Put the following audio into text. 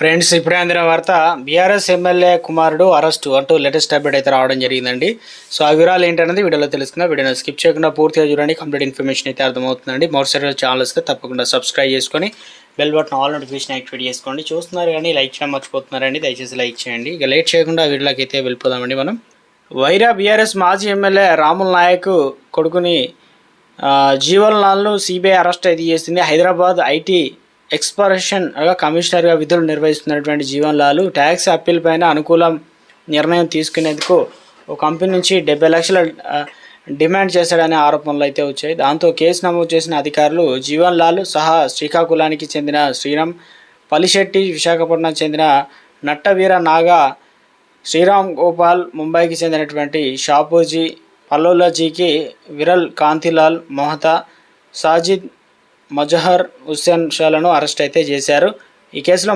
Friends, ఇప్పుడే అందిన వార్త బీఆర్ఎస్ ఎమ్మెల్యే కుమారుడు అరెస్టు అంటూ లేటెస్ట్ అప్డేట్ అయితే రావడం జరిగిందండి. సో ఆ వివరాలు ఏంటనేది వీడియోలో తెలుసుకుందాం. వీడియోని స్కిప్ చేయకుండా పూర్తిగా చూడండి. కంప్లీట్ ఇన్ఫర్మేషన్ అయితే అర్థమవుతుందండి. మరోసారి ఛానల్ వస్తే తప్పకుండా సబ్స్క్రైబ్ చేసుకొని bell button all notification activate చేసుకోండి. చూస్తున్నారు కానీ లైక్ చేయడం మర్చిపోతున్నారండి. దయచేసి లైక్ చేయండి. ఇక లేట్ చేయకుండా వీడియోలోకి అయితే వెళ్ళిపోదామండి. మనం వైరా బీఆర్ఎస్ మాజీ ఎమ్మెల్యే రాముల్ నాయక్ కొడుకుని జీవన్ లాల్ను సిబిఐ అరెస్ట్ అయితే చేసింది. హైదరాబాద్ ఐటీ ఎక్స్ప్లోరేషన్ కమిషనర్గా విధులు నిర్వహిస్తున్నటువంటి జీవన్ లాల్ ట్యాక్స్ అప్పీల్ పైన అనుకూల నిర్ణయం తీసుకునేందుకు ఒక కంపెనీ నుంచి 70 లక్షల డిమాండ్ చేశాడనే ఆరోపణలు అయితే వచ్చాయి. దాంతో కేసు నమోదు చేసిన అధికారులు జీవన్ లాల్ సహా శ్రీకాకుళానికి చెందిన శ్రీరామ్, పలిశెట్టి, విశాఖపట్నం చెందిన నట్టవీర నాగా, శ్రీరామ్ గోపాల్, ముంబైకి చెందినటువంటి షాపూజీ, పల్లోలజీకి విరల్ కాంతిలాల్ మొహతా, సాజిద్ మజహర్ హుస్సేన్ షాలను అరెస్ట్ అయితే చేశారు. ఈ కేసులో